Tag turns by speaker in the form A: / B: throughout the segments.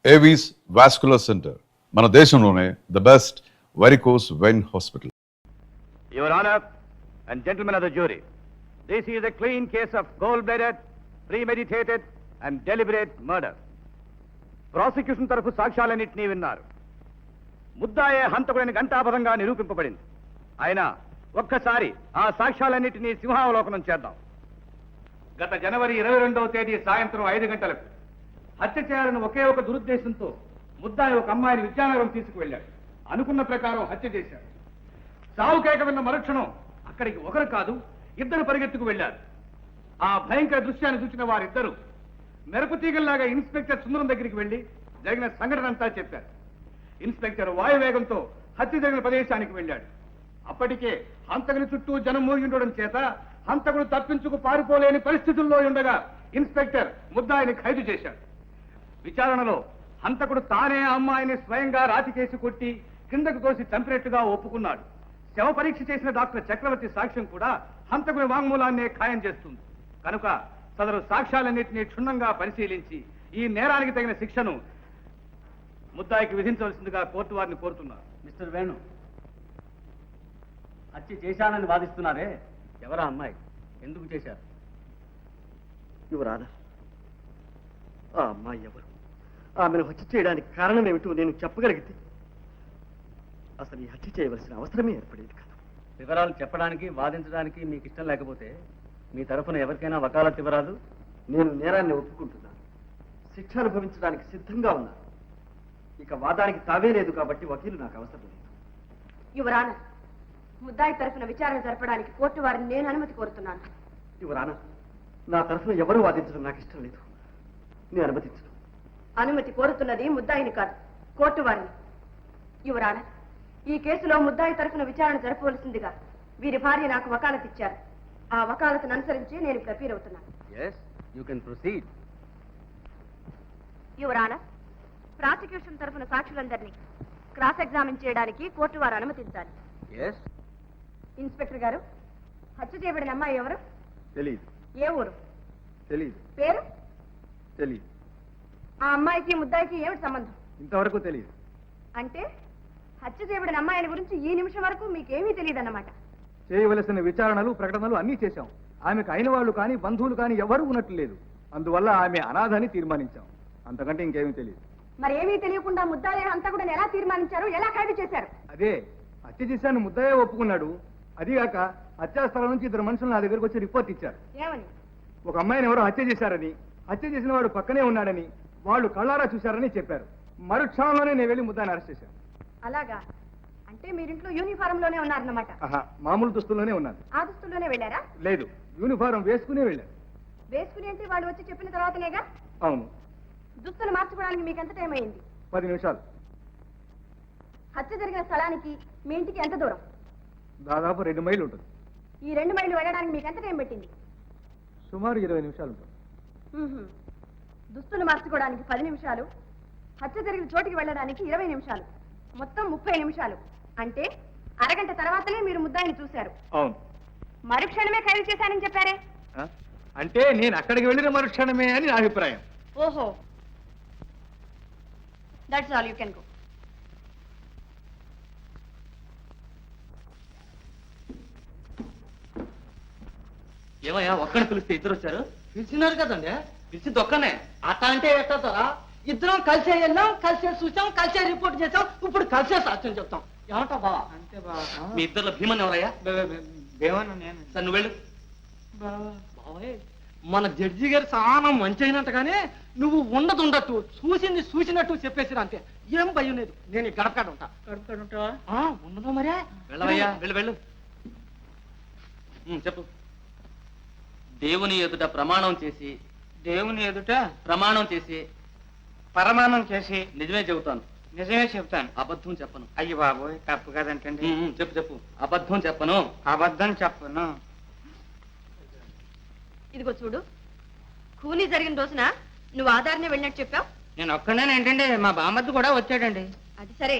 A: Avis vascular centre మన దేశంలోనే the best varicose vein hospital.
B: Your Honor and gentlemen of the jury, this is a clean case of cold-blooded, premeditated and deliberate murder. Prosecution తరఫు సాక్ష్యాలన్నింటినీ విన్నారు. ముద్దాయే హంతకుడిని ఘంటాపథంగా నిరూపింపబడింది. అయినా ఒక్కసారి ఆ సాక్ష్యాలన్నింటినీ సింహావలోకనం చేద్దాం. గత జనవరి 22వ తేదీ సాయంత్రం 5 గంటలకు హత్య చేయాలని ఒకే ఒక దురుద్దేశంతో ముద్దాయి ఒక అమ్మాయిని విద్యానగరం తీసుకువెళ్ళాడు. అనుకున్న ప్రకారం హత్య చేశాడు. చావు కేక విన్న మరుక్షణం అక్కడికి ఒకరు కాదు 2 పరిగెత్తుకు వెళ్లారు. ఆ భయంకర దృశ్యాన్ని చూసిన వారిద్దరూ మెరుపుతీగల్లాగా ఇన్స్పెక్టర్ సుందరం దగ్గరికి వెళ్లి జరిగిన సంఘటన అంతా చెప్పారు. ఇన్స్పెక్టర్ వాయువేగంతో హత్య జరిగిన ప్రదేశానికి వెళ్ళాడు. అప్పటికే హంతకుని చుట్టూ జనం మూగి ఉండడం చేత హంతకుడు తప్పించుకు పారిపోలేని పరిస్థితుల్లో ఉండగా ఇన్స్పెక్టర్ ముద్దాయిని ఖైదు చేశాడు. విచారణలో హంతకుడు తానే ఆ అమ్మాయిని స్వయంగా రాతికేసి కొట్టి కిందకు తోసి చంపినట్టుగా ఒప్పుకున్నాడు. శవ పరీక్ష చేసిన డాక్టర్ చక్రవర్తి సాక్ష్యం కూడా హంతకుని వాంగ్మూలాన్నే ఖాయం చేస్తుంది. కనుక సదరు సాక్ష్యాలన్నింటినీ క్షుణ్ణంగా పరిశీలించి ఈ నేరానికి తగిన శిక్షను ముద్దాయికి విధించవలసిందిగా కోర్టు వారిని కోరుతున్నారు.
C: మిస్టర్ వేణు, హత్య చేశానని వాదిస్తున్నారే, ఎవరా అమ్మాయి, ఎందుకు చేశారు?
D: యువరానా, ఆ అమ్మాయి ఎవరు, ఆమెను హత్య చేయడానికి కారణం ఏమిటో నేను చెప్పగలిగితే అసలు ఈ హత్య చేయవలసిన అవసరమే ఏర్పడేది కాదు.
C: వివరాలు చెప్పడానికి వాదించడానికి మీకు ఇష్టం లేకపోతే మీ తరఫున ఎవరికైనా వకాలత్ ఇవ్వరాదు?
D: నేను నేరాన్ని ఒప్పుకుంటున్నాను, శిక్ష అనుభవించడానికి సిద్ధంగా ఉన్నాను. ఇక వాదానికి తావే లేదు కాబట్టి వకీలు నాకు అవసరం లేదు.
E: యువరానా, ముద్దాయి తరఫున విచారణ జరపడానికి కోర్టు వారిని నేను అనుమతి కోరుతున్నాను.
D: యువరానా, నా తరఫున ఎవరు వాదించడం నాకు ఇష్టం లేదు, నేను అనుమతించను.
E: అనుమతి కోరుతున్నది ముద్దాయిని కాదు, కోర్టు వారిని. యువరానా, ఈ కేసులో ముద్దాయి తరఫున విచారణ జరపవలసిందిగా వీరి భార్య నాకు వకాలత్ ఇచ్చారు. ఆ వకాలతను అనుసరించి నేను ఇప్పుడు అపీల్ అవుతున్నాను.
C: yes, you can proceed.
E: యువరానా, ప్రాసిక్యూషన్ తరఫున సాక్షులందరినీ క్రాస్ ఎగ్జామిన్ చేయడానికి కోర్టు వారు అనుమతించాలి.
C: yes.
E: ఇన్స్పెక్టర్ గారు, హత్య చేయబడిన అమ్మాయి ఎవరు?
D: తెలియదు.
E: ఏ ఊరు?
D: తెలియదు.
E: పేరు?
D: తెలియదు.
E: ఆ అమ్మాయికి ముద్దాయికి ఏమిటి సంబంధం?
D: ఇంతవరకు తెలియదు.
E: అంటే హత్య చేయబడిన అమ్మాయిని గురించి ఈ నిమిషం వరకు మీకేమీ తెలియదన్నమాట.
B: చేయవలసిన విచారణలు ప్రకటనలు అన్నీ చేశాం. ఆమెకు అయిన వాళ్ళు కానీ బంధువులు కానీ ఎవరూ ఉన్నట్లు లేదు. అందువల్ల ఆమె అనాథని తీర్మానించాం. అంతకంటే ఇంకేమీ తెలియదు.
E: మరి ఏమీ తెలియకుండా ముద్దాయి హంతకుడిని ఎలా తీర్మానించారు, ఎలా ఖైదు చేశారు?
B: అదే హత్య చేశాను ముద్దయ్య ఒప్పుకున్నాడు. అదిగాక హత్యాస్థలం నుంచి 2 మనుషులు నా దగ్గరకు వచ్చి రిపోర్ట్ ఇచ్చారు.
E: ఏమని?
B: ఒక అమ్మాయిని ఎవరో హత్య చేశారని, హత్య చేసిన వాడు పక్కనే ఉన్నాడని, వాళ్ళు కళ్ళారా చూశారని చెప్పారు. మరుక్షణంలోనే నేను వెళ్ళి ముద్దాయిని అరెస్ట్ చేశాను.
E: అలాగా? అంటే మీరింట్లో యూనిఫారం లోనే ఉన్నారన్నమాట.
B: మామూలు దుస్తుల్లోనే ఉన్నాను.
E: ఆ దుస్తుల్లోనే వెళ్ళారా?
B: లేదు, యూనిఫారం వేసుకునే వెళ్ళాను.
E: వేసుకుని అంటే వాళ్ళు వచ్చి చెప్పిన తర్వాతనేగా?
B: అవును.
E: దుస్తులు మార్చుకోవడానికి మీకు ఎంత టైం అయింది?
B: 10 నిమిషాలు.
E: హత్య జరిగిన స్థలానికి మీ ఇంటికి ఎంత దూరం?
B: దాదాపు 2 మైళ్ళు ఉంటుంది.
E: ఈ 2 మైళ్ళు వెళ్ళడానికి మీకు ఎంత టైం పెట్టింది?
B: సుమారు 20 నిమిషాలు ఉంటుంది.
E: దుస్తులు మార్చుకోవడానికి 10 నిమిషాలు, హత్య జరిగిన చోటికి వెళ్ళడానికి 20 నిమిషాలు, మొత్తం 30 నిమిషాలు. అంటే అరగంట తర్వాతనే మీరు ముద్దాయిని చూశారు.
B: అవును.
E: మరుక్షణమే ఖైదు చేశానని చెప్పారే?
B: అంటే నేను అక్కడికి వెళ్ళిన మరుక్షణమే అని నా అభిప్రాయం.
E: ఓహో, that's all, you can go.
C: ఏమయ్యా, ఒక్కడిని పిలిస్తే ఇద్దరు వచ్చారు?
D: పిలిచినారు కదండి.
C: పిలిచి దొక్కనే
D: అట్లా అంటే ఎట్టారా? ఇద్దరం కలిసే వెళ్ళాం, కలిసే చూసాం, కలిసే రిపోర్ట్ చేసాం, ఇప్పుడు కలిసే సాక్ష్యం చెప్తాం. ఏమంటా బావా? అంతే బావా.
C: మీ ఇద్దరు భీమన్ ఎవరయ్యా?
D: భీమన్ నేను.
C: సార్ నువ్వు వెళ్ళు.
D: బావే, మన జడ్జి గారు చాలా మంచి అయినట్టుగానే నువ్వు ఉండదు చూసింది చూసినట్టు చెప్పేసిరా అంతే. ఏం భయం లేదు. నేను ఈ గడపకాడ ఉంటా. గడపకాడ ఉంటా? ఉండదు మరే.
C: వెళ్ళవయ్యా, వెళ్ళు వెళ్ళు. చెప్పు. దేవుని ఎదుట ప్రమాణం చేసి,
D: దేవుని ఎదుట
C: ప్రమాణం చేసి,
D: పరమాణం చేసి
C: నిజమే చెబుతాను.
D: నిజమే చెప్తాను,
C: అబద్ధం చెప్పను.
D: అయ్యి బాబోయ్, తప్పు కదంటండి.
C: చెప్పు చెప్పు. అబద్ధం చెప్పను.
D: అబద్ధం చెప్పను.
E: ఇదిగో చూడు, కూలీ జరిగిన రోజున నువ్వు ఆధారనే వెళ్ళినట్టు చెప్పావు.
D: నేను ఒక్కడనే ఏంటండి, మా బామ్మద్దు కూడా వచ్చాడండి.
E: అది సరే,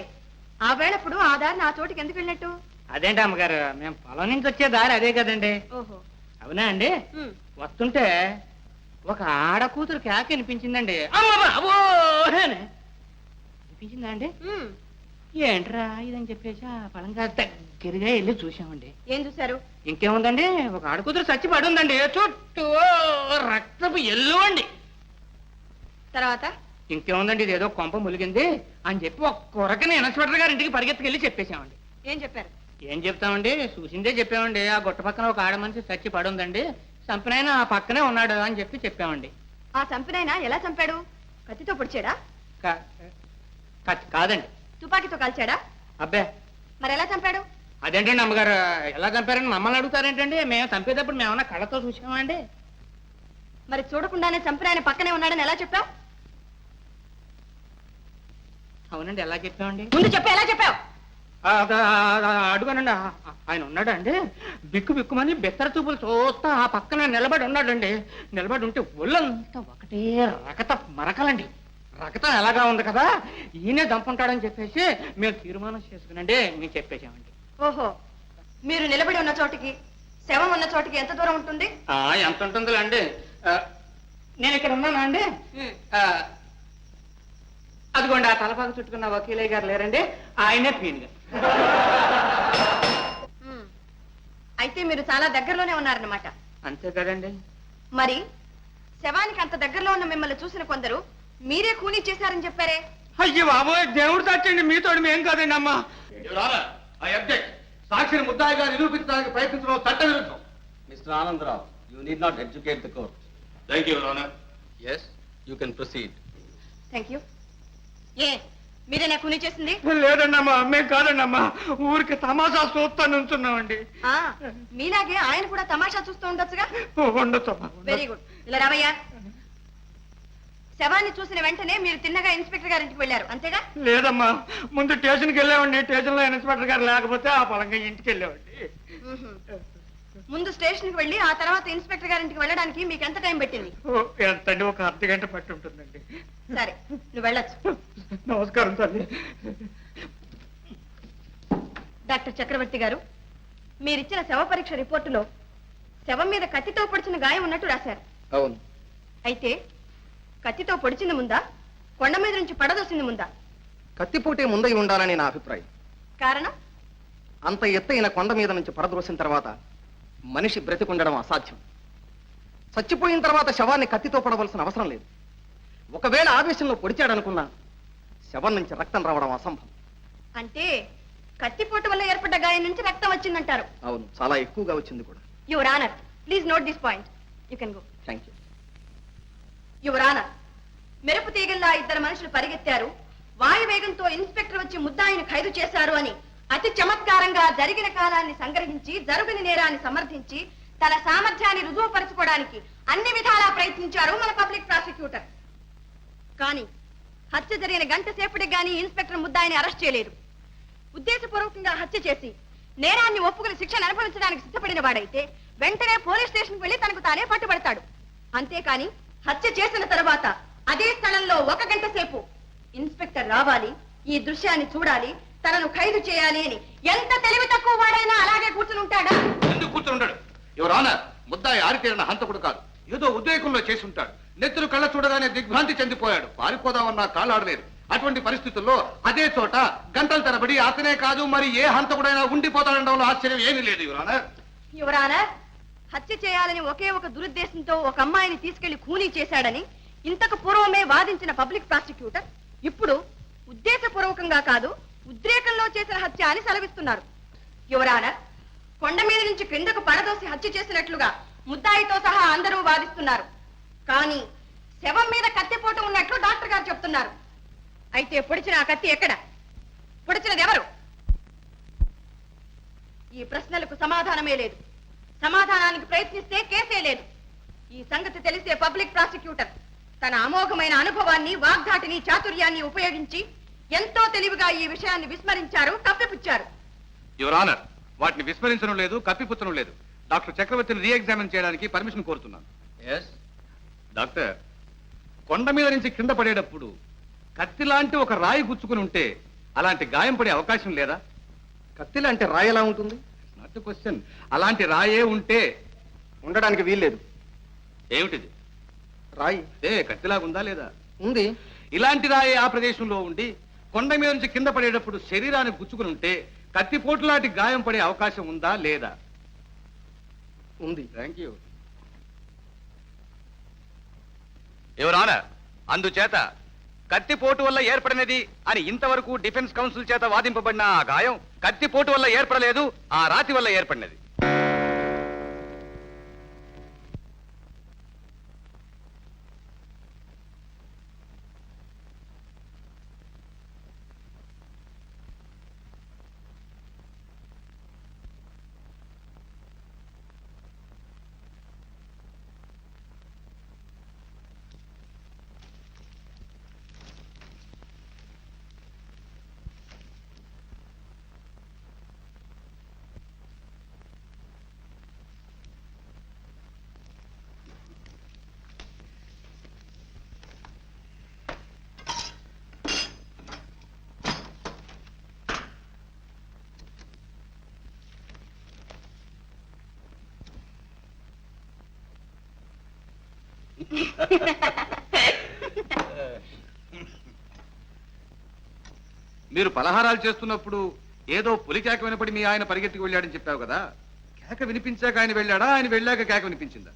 E: ఆ వేళప్పుడు ఆధారని ఆ చోటికి ఎందుకు వెళ్ళినట్టు?
D: అదేంటి అమ్మగారు, మేము పొలం నుంచి వచ్చే దారి అదే కదండి.
E: ఓహో,
D: అవునా అండి? వస్తుంటే ఒక ఆడ కూతురు కేక వినిపించిందండి. అమ్మ బాబో, అనిపించిందా అండి? ఏంట్రా ఇదని చెప్పేసి ఆ పలంగా దగ్గరగా వెళ్ళి చూసామండి.
E: ఏం చూశారు?
D: ఇంకేముందండి, ఒక ఆడకూతురు చచ్చి పడి ఉందండి, చుట్టూ రక్తపు ఎల్లు అండి.
E: తర్వాత
D: ఇంకేముందండి, ఇదేదో కొంప ములిగింది అని చెప్పి ఒక కొరకని ఇన్స్పెక్టర్ గారి ఇంటికి పరిగెత్తుకెళ్ళి చెప్పేశామండి.
E: ఏం చెప్పారు?
D: ఏం చెప్తామండి, చూసిందే చెప్పామండి. ఆ గుట్ట పక్కన ఒక ఆడ మనిషి చచ్చి పడి ఉందండి, చంపినైనా ఆ పక్కనే ఉన్నాడు అని చెప్పి చెప్పామండి.
E: ఆ చంపినైనా ఎలా చంపాడు? కత్తితో పొడిచాడా?
D: కాదండి.
E: తుపాకీతో కాల్చాడా?
D: అబ్బే,
E: మరి ఎలా చంపాడు?
D: అదేంటండి అమ్మగారు, ఎలా చంపారని మమ్మల్ని అడుగుతారేంటండి? మేము చంపేటప్పుడు మేమన్నా కళ్ళతో చూసామా అండి?
E: మరి చూడకుండానే చంపిన ఆయన పక్కనే ఉన్నాడని ఎలా చెప్పావు?
D: అవునండి, ఎలా చెప్పామండి?
E: ముందు చెప్పు, ఎలా చెప్పావు?
D: అడుగునండి, ఆయన ఉన్నాడా అండి? బిక్కు బిక్కుమని బెత్తర చూపులు చూస్తా ఆ పక్కన నిలబడి ఉన్నాడండి. నిలబడి ఉంటే ఒళ్ళంతా ఒకటే రకత మరకలండి. రకతం ఎలాగా ఉంది కదా, ఈయనే దంపుంటాడని చెప్పేసి మేము తీర్మానం చేసుకునండి మేము చెప్పేసామండి.
E: ఓహో, మీరు నిలబడి ఉన్న చోటికి శవం ఉన్న చోటికి ఎంత దూరం ఉంటుంది?
D: ఎంత ఉంటుందో అండి, నేను ఇక్కడ ఉన్నానా అండి? అదిగోండి ఆ తలపాకు చుట్టుకున్న వకీలయ్య గారు లేరండి, ఆయనే పీన్ గారు.
E: అయితే మీరు చాలా దగ్గరలోనే ఉన్నారన్నమాట.
D: అంతే కదండి.
E: మరి శవానికి అంత దగ్గరలో ఉన్న మిమ్మల్ని చూసిన కొందరు మీరే ఖూనీ చేశారని చెప్పారే?
D: అయ్యో బాబోయ్, దేవుడు సాక్షండి, మీతో మేం కాదండి అమ్మా.
B: సాక్షిని ముద్దాయిగా నిరూపించడానికి ప్రయత్నించడం చట్ట విరుద్ధం.
C: Mister Anandrao, you need not educate the court.
B: Thank you your honour.
C: Yes, you can proceed.
E: Thank you. ఏ మీరేనా ఖూనీ చేసింది?
D: లేదండి అమ్మా, మేం కాదండి అమ్మా, ఊరికి తమాషా చూస్తా నుంచున్నామండి.
E: మీలాగే ఆయన కూడా తమాషా చూస్తూ ఉండొచ్చుగా.
D: ఉండొచ్చు.
E: Very good. ఇలా రావయ్యా. శవాన్ని చూసిన వెంటనే మీరు తిన్నగా ఇన్స్పెక్టర్ గారింటికి వెళ్ళారు, అంతేగా?
D: లేదమ్మా, ముందు స్టేషన్కి వెళ్ళామండి. స్టేషన్ లో ఇన్స్పెక్టర్ గారు లేకపోతే ఆ పొలంగా ఇంటికి వెళ్ళామండి.
E: ముందు స్టేషన్కి వెళ్ళి ఆ తర్వాత ఇన్స్పెక్టర్ గారింటికి వెళ్ళడానికి మీకు ఎంత టైం పెట్టింది?
D: ఎంతండి, ఒక అర్ధగంట పట్టి ఉంటుందండి.
E: సరే, నువ్వు వెళ్ళొచ్చు.
D: నమస్కారం తల్లి.
E: డాక్టర్ చక్రవర్తి గారు, మీరిచ్చిన శవ పరీక్ష రిపోర్టులో శవం మీద కత్తితో పొడిచిన గాయం ఉన్నట్టు రాశారు.
C: అవును.
E: అయితే కత్తితో పొడిచింది ముందా, కొండ మీద నుంచి పడదోసింది ముందా?
F: కత్తిపోటే ముందై ఉండాలని నా అభిప్రాయం.
E: కారణం?
F: అంత ఎత్తైన కొండ మీద నుంచి పడద్రోసిన తర్వాత మనిషి బ్రతికుండడం అసాధ్యం. చచ్చిపోయిన తర్వాత శవాన్ని కత్తితో పడవలసిన అవసరం లేదు. ఒకవేళ ఆవేశంలో పొడిచాడనుకున్నా శవం నుంచి రక్తం రావడం అసంభవం.
E: అంటే కత్తిపోటు వల్ల ఏర్పడ్డ గాయం నుంచి రక్తం వచ్చిందంటారు?
F: అవును, చాలా ఎక్కువగా వచ్చింది కూడా.
E: Your honour, please note this point. You can go.
F: Thank you.
E: Your honour, మెరుపు తీగల్లా ఇద్దరు మనుషులు పరిగెత్తారు, వాయువేగంతో ఇన్స్పెక్టర్ వచ్చి ముద్దాయిని ఖైదు చేశారు అని అతి చమత్కారంగా జరిగిన కాలాన్ని సంగ్రహించి జరుగుని నేరాన్ని సమర్థించి తన సామర్థ్యాన్ని రుజువుపరచుకోవడానికి అన్ని విధాలా ప్రయత్నించారు మన పబ్లిక్ ప్రాసిక్యూటర్. కానీ హత్య జరిగిన గంట సేపటికి గానీ ఇన్స్పెక్టర్ ముద్దాయిని అరెస్ట్ చేయలేదు. ఉద్దేశపూర్వకంగా హత్య చేసి నేరాన్ని ఒప్పుకుని శిక్షను అనుభవించడానికి సిద్ధపడిన వాడైతే వెంటనే పోలీస్ స్టేషన్కి వెళ్లి తనకు తానే పట్టుబడతాడు. అంతేకాని హత్య చేసిన తర్వాత అదే స్థలంలో 1 గంట సేపు ఇన్స్పెక్టర్ రావాలి, ఈ దృశ్యాన్ని చూడాలి, తనను ఖైదు చేయాలి అని ఎంత తెలివి తక్కువ వాడైనా అలాగే కూర్చుని ఉంటాడా?
B: ఎందుకు కూర్చుని ఉంటాడు? యువర్ ఆనర్, ముద్దాయి ఆరితేరిన హంతకుడు కాదు, ఏదో ఉద్రేకంలో చేసి ఉంటాడు. నెత్తురు కళ్ళ చూడగానే దిగ్భ్రాంతి చెందిపోయాడు, పారిపోదామన్నా కాళ్ళాడలేదు. అటువంటి పరిస్థితుల్లో అదే చోట గంటల తరబడి అతనే కాదు మరి ఏ హంతకుడైనా ఉండిపోతాడనడంలో ఆశ్చర్యం ఏమీ లేదు యువర్ ఆనర్.
E: యువర్ ఆనర్, హత్య చేయాలని ఒకే ఒక దురుద్దేశంతో ఒక అమ్మాయిని తీసుకెళ్లి ఖూనీ చేశాడని ఇంతకు పూర్వమే వాదించిన పబ్లిక్ ప్రాసిక్యూటర్ ఇప్పుడు ఉద్దేశపూర్వకంగా కాదు ఉద్రేకంలో చేసిన హత్య అని సెలవిస్తున్నారు. యువర్ ఆనర్, కొండ మీద నుంచి క్రిందకు పడదోసి హత్య చేసినట్లుగా ముద్దాయితో సహా అందరూ వాదిస్తున్నారు. కానీ శవం మీద కత్తిపోటు ఉన్నట్లు డాక్టర్ గారు చెప్తున్నారు. అయితే పొడిచిన ఆ కత్తి ఎక్కడ? పొడిచినది ఎవరు? ఈ ప్రశ్నలకు సమాధానమే లేదు. సమాధానానికి ప్రయత్నిస్తే కేసే లేదు. ఈ సంగతి తెలిసే పబ్లిక్ ప్రాసిక్యూటర్ తన అమోఘమైన అనుభవాన్ని, వాగ్ధాటిని, చాతుర్యాన్ని ఉపయోగించి ఎంతో తెలివిగా ఈ విషయాన్ని విస్మరించారు, కప్పిపుచ్చారు.
B: యువర్ ఆనర్, వాటిని విస్మరించడం లేదు, కప్పిపుచ్చడం లేదు. డాక్టర్ చక్రవర్తిని రీఎగ్జామిన్ చేయడానికి పర్మిషన్ కోరుతున్నాను.
C: ఎస్.
B: డాక్టర్, కొండ మీద నుంచి కింద పడేటప్పుడు కత్తి లాంటి ఒక రాయి గుచ్చుకుని ఉంటే అలాంటి గాయం పడే అవకాశం లేదా?
F: కత్తి లాంటి రాయి ఎలా ఉంటుంది?
B: Not the question. అలాంటి రాయే ఉంటే
F: ఉండడానికి వీల్లేదు.
B: ఏమిటిది?
F: రాయి
B: కత్తిలాగుందా లేదా?
F: ఉంది.
B: ఇలాంటి రాయి ఆ ప్రదేశంలో ఉండి కొండ మీద నుంచి కింద పడేటప్పుడు శరీరాన్ని గుచ్చుకుని ఉంటే కత్తిపోటు లాంటి గాయం పడే అవకాశం ఉందా లేదా?
F: ఉంది.
B: Thank you your honour. అందుచేత కత్తిపోటు వల్ల ఏర్పడినది అని ఇంతవరకు డిఫెన్స్ కౌన్సిల్ చేత వాదింపబడిన ఆ గాయం కత్తిపోటు వల్ల ఏర్పడలేదు, ఆ రాతి వల్ల ఏర్పడినది. మీరు పలహారాలు చేస్తున్నప్పుడు ఏదో పులి కేక వినపడి మీ ఆయన పరిగెత్తికి వెళ్ళాడని చెప్పావు కదా, కేక వినిపించాక ఆయన వెళ్ళాడా, ఆయన వెళ్ళాక కేక వినిపించిందా?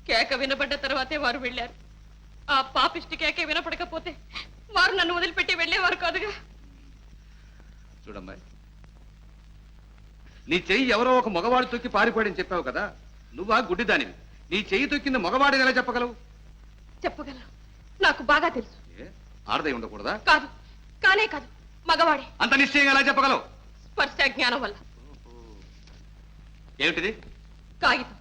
G: కేక వినబడ్డ తర్వాతే వారు వెళ్ళారు. ఆ పాపిష్టి కేకే వినపడకపోతే వారు నన్ను వదిలిపెట్టి వెళ్ళేవారు కాదుగా.
B: చూడమ్మాయి, నీ చెయ్యి ఎవరో ఒక మగవాడు తొక్కి పారిపోయాడని చెప్పావు కదా, నువ్వా గుడ్డిదానివి. నీ చెయ్యి తొక్కింది మగవాడిని ఎలా చెప్పగలవు?
G: చెప్పగలను, నాకు బాగా తెలుసు.
B: ఆడదై ఉండకూడదా?
G: కాదు, కానే కాదు, మగవాడే.
B: అంత నిశ్చయంగా ఎలా చెప్పగలవు?
G: స్పర్శ జ్ఞానం వల్ల.
B: ఏమిటిది?
G: కాగితం.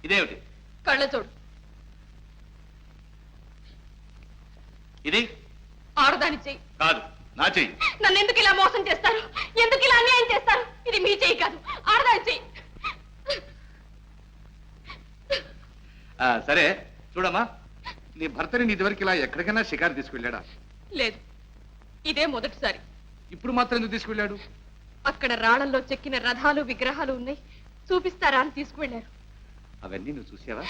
B: ఇదేమిటి?
G: కళ్ళజోడు.
B: ఇది
G: ఆడదాని చెయ్యి.
B: కాదు, నా చెయ్యి.
G: నన్ను ఎందుకు ఇలా మోసం చేస్తారు, ఎందుకు ఇలా అన్యాయం చేస్తారు? ఇది మీ చెయ్యి కాదు, ఆడదాని చెయ్యి.
B: సరే చూడమ్మా, నీ భర్తని నీ ఇదివరకు ఇలా ఎక్కడికైనా షికారు తీసుకెళ్ళాడా?
G: లేదు, ఇదే మొదటిసారి.
B: ఇప్పుడు మాత్రం ఎందుకు తీసుకెళ్ళాడు?
G: అక్కడ రాళ్లలో చెక్కిన రథాలు విగ్రహాలు ఉన్నాయి, చూపిస్తారా అని తీసుకువెళ్ళారు.
B: అవన్నీ నువ్వు చూసావా?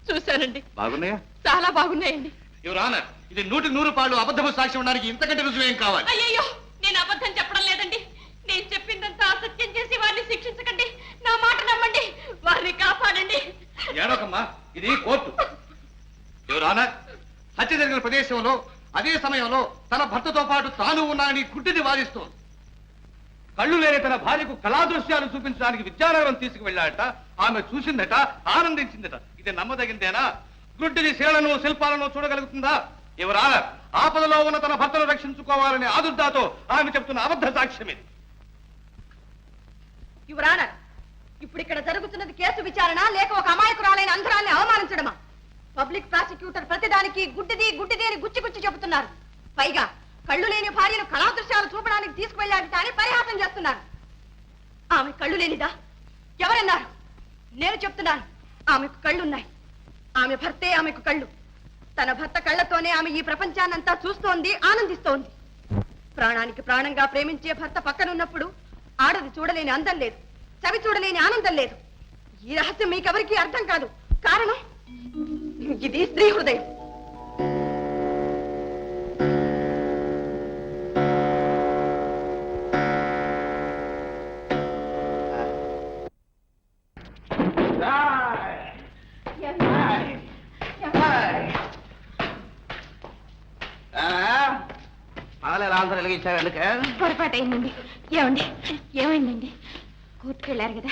G: చూశానండి.
B: బాగున్నాయా?
G: చాలా బాగున్నాయండి.
B: యువర్ ఆనర్, ఇది 100కు 100 అబద్ధపు సాక్ష్యం ఉండడానికి ఇంతకంటే రుజువు ఏం కావాలి?
G: అయ్యయ్యో, నేను అబద్ధం చెప్పడం లేదండి. నేను చెప్పిందంతా అసత్యం చేసి వారిని శిక్షించకండి. నా మాట నమ్మండి, వారిని కాపాడండి.
B: ఏడోకమ్మా, ఇది కోర్టు. యువర్ ఆనర్, హత్య జరిగిన ప్రదేశంలో అదే సమయంలో తన భర్తతో పాటు తాను ఉన్నానని గుడ్డిని వాదిస్తోంది. కళ్ళు లేని తన భార్యకు కళాదృశ్యాలు చూపించడానికి విద్యానగరం తీసుకువెళ్ళాడట. ఆమె చూసిందట, ఆనందించిందట. ఇది నమ్మదగిందేనా? గుడ్డిని శీలను శిల్పాలను చూడగలుగుతుందా? యువర్ ఆనర్, ఆపదలో ఉన్న తన భర్తను రక్షించుకోవాలనే ఆదుర్దాతో ఆమె చెప్తున్న అబద్ధ సాక్ష్యం ఇది.
E: యువర్ ఆనర్, ఇప్పుడు ఇక్కడ జరుగుతున్నది కేసు విచారణ లేక ఒక అమాయకురాలైన అంధరాన్ని అవమానించడమా? పబ్లిక్ ప్రాసిక్యూటర్ ప్రతిదానికి గుడ్డిది గుడ్డిది అని గుచ్చి గుచ్చి చెబుతున్నారు. పైగా కళ్ళు లేని భార్యను కళాదృశ్యాలు చూపడానికి తీసుకువెళ్ళాడు అని పరిహాసం చేస్తున్నారు. ఆమె కళ్ళు లేనిదా? ఎవరన్నారు? నేను చెప్తున్నాను, ఆమెకు కళ్ళున్నాయి. ఆమె భర్తే ఆమెకు కళ్ళు. తన భర్త కళ్ళతోనే ఆమె ఈ ప్రపంచాన్నంతా చూస్తోంది, ఆనందిస్తోంది. ప్రాణానికి ప్రాణంగా ప్రేమించే భర్త పక్కనున్నప్పుడు ఆడది చూడలేని అందం లేదు, చవి చూడలేని ఆనందం లేదు. ఈ రహస్యం మీకెవరికీ అర్థం కాదు. కారణం ఇది స్త్రీ హృదయం.
H: పొరపాటు అయిందండి. ఏమండి, ఏమైందండి? కోర్టుకు వెళ్ళారు కదా,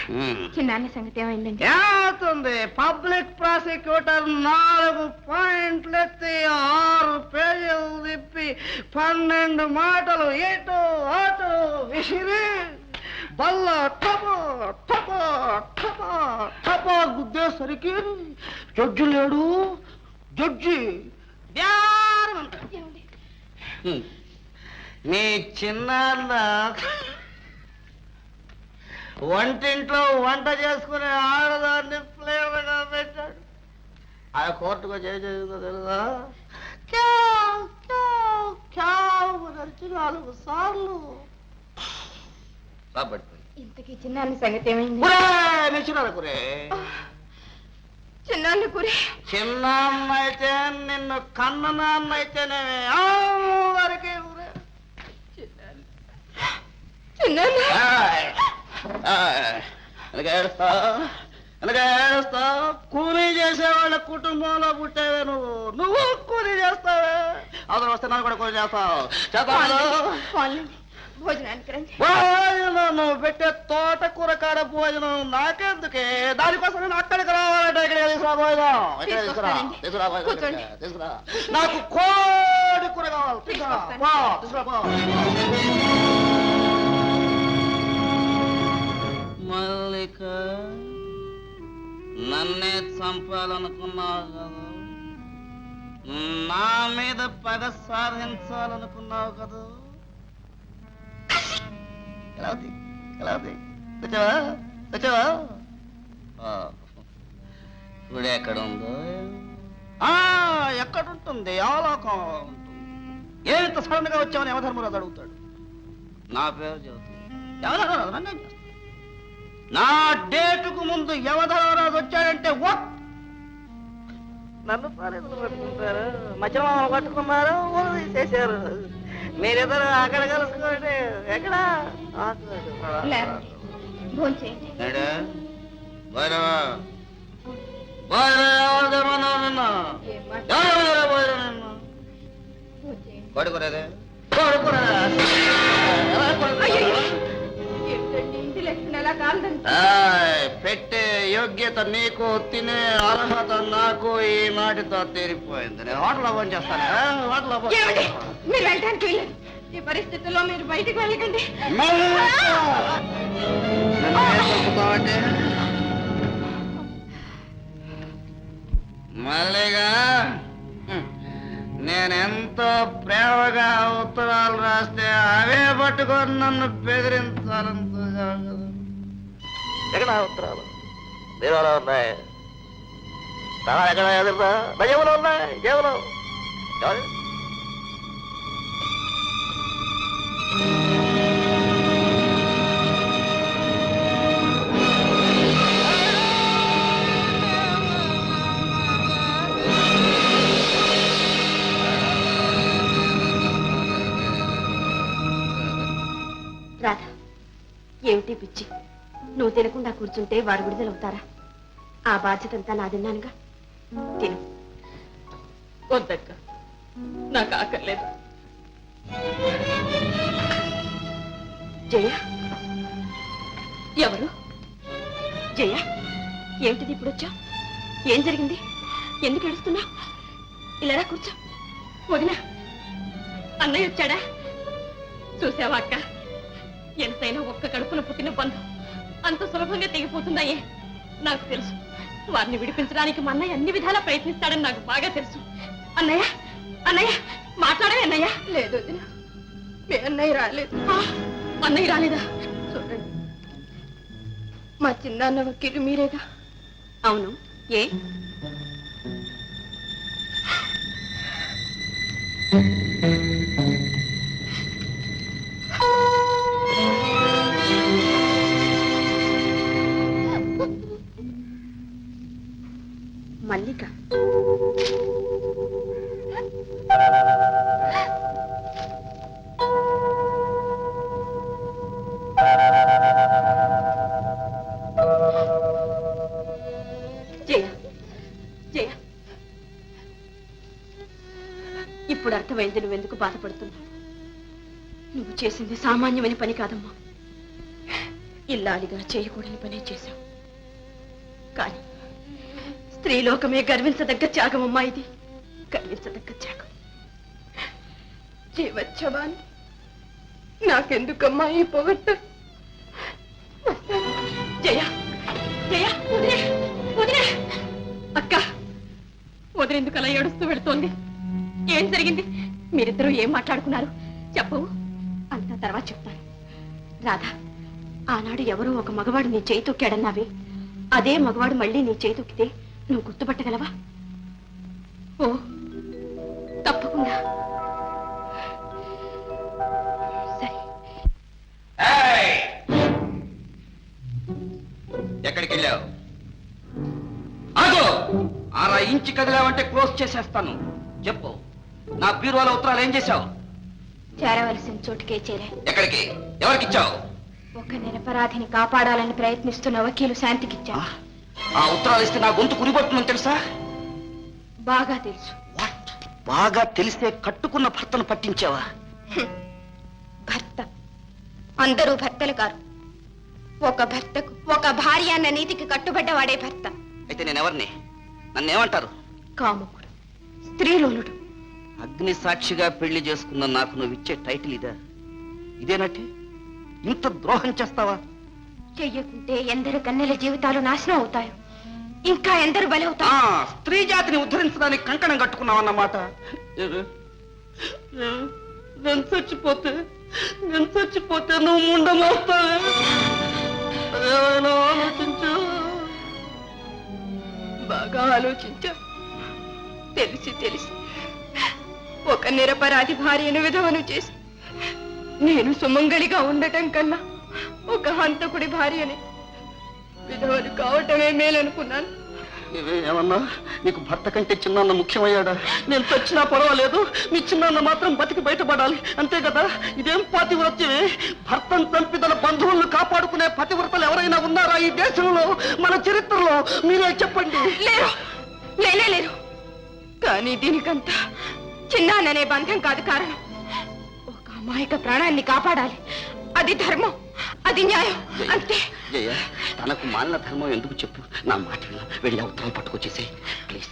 H: చిన్నాన్న సంగతి ఏమైందండి?
F: ఏమవుతుంది? పబ్లిక్ ప్రాసిక్యూటర్ 4 పాయింట్లు ఎత్తి 6 పేజీలు తిప్పి 12 మాటలు ఇటు అటు విసిరి బల్ల టపో టపో టపో టపో గుద్దేసరికి జడ్జి లేడు. జడ్జి మీ చిన్నాన్న వంటింట్లో వంట చేసుకునే ఆడదాన్ని ప్లేవగా పెట్టాడు. ఆ కోర్టుకు చేసేదో తెలుసా? 4 సార్లు.
H: ఇంతకీ చిన్నాన్న సంగతి ఏమైంది? చిన్నాన్న కురే
F: చిన్నాన్న అయితే నిన్ను కన్న నాన్న అయితేనే అందరికీ ఏడుస్తా అలాగే ఏడుస్తా. కూలీ చేసేవాళ్ళ కుటుంబంలో పుట్టావే నువ్వు కూలీ చేస్తావే. అవసరం వస్తే నన్ను కూడా కూలీ చేస్తావు.
E: పోన్లేండి, భోజనానికి రండి.
F: భోజనం నువ్వు పెట్టే తోటకూర కాడ భోజనం నాకెందుకే? దానికోసం నేను అక్కడికి రావాలంటే ఇక్కడ తీసుకురా భోజనం. ఇక్కడ తీసుకురా తీసుకురా భోజనం తీసుకురా. నాకు కోడి కూర కావాలి. తీసుకురా పో, తీసుకురా పో. మల్లిక, నన్నే చంపాలనుకున్నావు కదా, నా మీద పగ సాధించాలనుకున్నావు కదా. ఎలా ఉంది ఎలా ఉంది? తెచ్చావా తెచ్చావా? ఇప్పుడు ఎక్కడ ఉందో? ఎక్కడుంటుంది? అవలోకం ఉంటుంది. ఏమింత సడన్ గా వచ్చామని యమధర్మరాజు అడుగుతాడు. నా పేరు చెబుతుంది. యమధర్మరాజు నన్నేం చేస్తాడు? నా డేటుకు ముందు యమధర్మరాజు వచ్చాడంటే నన్ను పాలేదులు పట్టుకుంటారు, మధ్యలో పట్టుకున్నారు, చేశారు. మీరిద్దరు అక్కడ కలుసుకోండి. ఎక్కడ
E: లేవండి, భోంచేయండి. ఏంటండి ఇంటిలో ఎలా కాలండి?
F: పెట్టే యోగ్యత నీకు, తినే అర్హత నాకు ఈ నాటితో తీరిపోయింది. నేను హోటల్లో ఫోన్ చేస్తాను. హోటల్లో
E: ఏమండి? మీరు వెళ్ళడానికి వెళ్ళండి. ఈ పరిస్థితుల్లో మీరు బయటికి వెళ్ళకండి.
F: మల్లిగా, నేనెంతో ప్రేమగా ఉత్తరాలు రాస్తే అవే పట్టుకొని నన్ను బెదిరించాలంతో ఎక్కడ ఉత్తరాలు? దేవాలో ఉన్నాయి. ఎక్కడ ఎదురుదా? నజములో ఉన్నాయి. కేవలం
E: రాధా, ఏమిటి పిచ్చి? నువ్వు తినకుండా కూర్చుంటే వారు విడుదలవుతారా? ఆ బాధ్యత అంతా నాదిన్నానుగా. తిను.
G: వద్దక్క, నాకు ఆకర్లేదు.
E: జయ,
G: ఎవరు?
E: జయ, ఏమిటిది ఇప్పుడు వచ్చా? ఏం జరిగింది? ఎందుకు ఏడుస్తున్నావు? ఇలా కూర్చో.
G: వదినా, అన్నయ్య వచ్చాడా? చూసావా అక్క, ఎంతైనా ఒక్క కడుపున పుట్టిన బంధం అంత సులభంగా తెగిపోతున్నాయే. నాకు తెలుసు, వారిని విడిపించడానికి మా అన్నయ్య అన్ని విధాలా ప్రయత్నిస్తాడని నాకు బాగా తెలుసు. అన్నయ్య, అన్నయ్య, మాట్లాడే అన్నయ్య.
E: లేదు వదిన, మీ అన్నయ్య రాలేదు.
G: అన్నయ్య రాలేదా?
E: చూడండి, మా చిన్నాన్న వకీలు మీరేగా?
G: అవును. ఏ?
E: మల్లిక, జయ, జయ, ఇప్పుడు అర్థమైంది నువ్వెందుకు బాధపడుతున్నావు. నువ్వు చేసింది సామాన్యమైన పని కాదమ్మా. ఇల్లాలిగా చేయకూడని పనే చేశావు. కానీ స్త్రీలోకమే గర్వించదగ్గ త్యాగమమ్మా ఇది. గర్వించదగ్గ త్యాగం. జీవచ్చవాన్ని నాకెందుకమ్మా ఈ పొగట్ట?
G: జయ, జయ, వదిలే, వదిలే. అక్క, వదిలేందుకు అలా ఏడుస్తూ వెళుతోంది? ఏం జరిగింది? మీరిద్దరూ ఏం మాట్లాడుకున్నారు? చెప్పవు.
E: అంతా తర్వాత చెప్తాను. రాధా, ఆనాడు ఎవరో ఒక మగవాడు నీ చేయి తొక్కాడన్నావే, అదే మగవాడు మళ్ళీ నీ చేయి తొక్కితే నువ్వు గుర్తుపట్టగలవా?
G: ఓ, తప్పకుండా.
E: సరే.
F: ఎక్కడికి వెళ్ళావు? ఆగో! 6 ఇంచు కదిలావంటే క్లోజ్ చేసేస్తాను. చెప్పు, నా బీరువాల ఉత్తరాలు ఏం చేశావు?
E: చేరవలసిన చోటుకే చేరా.
F: ఎక్కడికి? ఎవరికిచ్చావు?
H: ఒక నిరపరాధిని కాపాడాలని ప్రయత్నిస్తున్న వకీలు శాంతికిచ్చాను.
F: ఆ ఉత్తరాలు ఇస్తే నా గొంతు కురిపోతుందని తెలుసా?
H: బాగా తెలుసు.
F: వాట్? బాగా తెలిస్తే కట్టుకున్న భర్తను పట్టించావా?
H: భర్త అందరూ భర్తలు కారు. ఒక భర్తకు ఒక భార్య అన్న నీతికి కట్టుబడ్డవాడే భర్త.
F: అయితే నేనెవరిని? నన్నేమంటారు?
H: కాముకుడు, స్త్రీలోలుడు.
F: అగ్ని సాక్షిగా పెళ్లి చేసుకున్న నాకు నువ్వు ఇచ్చే టైటిల్ ఇదా? ఇదేనట్టే? ఇంత ద్రోహం చేస్తావా?
H: చెయ్యకుంటే ఎందరు కన్నెల జీవితాలు నాశనం అవుతాయి, ఇంకా ఎందరు బలవుతారు.
F: స్త్రీ జాతిని ఉద్ధరించడానికి కంకణం కట్టుకున్నావన్నమాట.
D: నేను చచ్చిపోతే నువ్వు ముండమోస్తావే. ఏమైనా ఆలోచించు.
H: బాగా ఆలోచించా. తెలిసి ఒక నిరపరాధి భార్యను విధవను చేసి నేను సుమంగళిగా ఉండటం కన్నా ఒక హంతకుడి భార్యని విధవలు కావటమే మేలనుకున్నాను.
F: ఏమన్నా నీకు భర్త కంటే చిన్నాన్న ముఖ్యమయ్యాడా? నేను చచ్చినా పర్వాలేదు, మీ చిన్నాన్న మాత్రం బతికి బయటపడాలి, అంతే కదా? ఇదేం పాతివ్రత్యమే? భర్తను చంపి తన బంధువులను కాపాడుకునే పతివ్రతలు ఎవరైనా ఉన్నారా ఈ దేశంలో, మన చరిత్రలో? మీరే చెప్పండి.
H: లేరు. కానీ దీనికంతా చిన్నాననే బంధం కాదు కారణం. ఒక అమాయక ప్రాణాన్ని కాపాడాలి, అది ధర్మం, అది న్యాయం, అంతే.
F: జయ, తనకు మాలిన ధర్మం ఎందుకు చెప్పు? నా మాట విన్నా వెళ్ళి ఉత్తరం పట్టుకొచ్చేసే ప్లీజ్.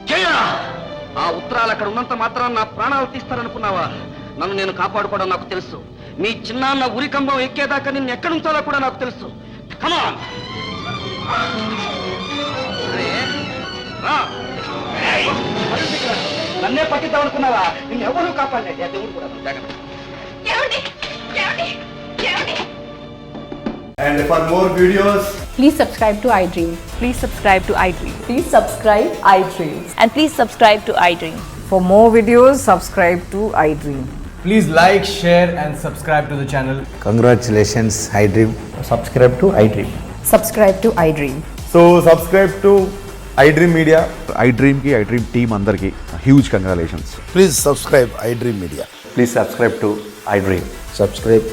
F: జయ, ఆ ఉత్తరాలు అక్కడ ఉన్నంత మాత్రం నా ప్రాణాలు తీస్తారనుకున్నావా? నన్ను నేను కాపాడుకోవడం నాకు తెలుసు. మీ చిన్నాన్న ఉరికంబం ఎక్కేదాకా నిన్ను ఎక్కడి ఉంచాలో కూడా నాకు తెలుసు. కమాన్, నన్నే పట్టిద్దామనుకున్నావా? నిన్ను ఎవరు కాపాడలేదు, దేవుడు కూడా. జాగ్రత్త.
I: And for more videos,
J: please subscribe to iDream.
K: Please subscribe to iDream.
J: Please subscribe iDream.
K: And please subscribe to iDream.
J: For more videos, subscribe to iDream.
I: please like, share and subscribe to the channel.
L: Congratulations, iDream.
I: Subscribe to iDream.
J: Subscribe to iDream.
I: So subscribe to iDream Media.
A: iDream ki iDream team andarki huge congratulations.
L: Please subscribe iDream Media.
I: Please subscribe to iDream.
L: Subscribe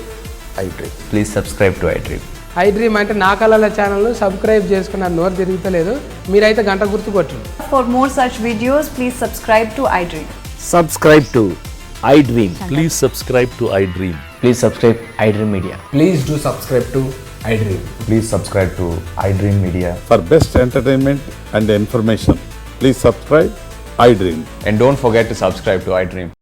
L: iDream.
I: Please subscribe to iDream.
J: iDream అంటే నా కళల channel subscribe చేసుకున్న నోరు తిరుగుతలేదు, మీరైతే గంట గుర్తు కొట్టండి.
K: For more such videos, please subscribe to iDream.
L: Subscribe to iDream.
M: Please subscribe to iDream.
L: Please subscribe iDream Media.
I: Please do subscribe to iDream.
L: Please subscribe to iDream Media.
M: For best entertainment and information, please subscribe iDream.
I: And don't forget to subscribe to iDream.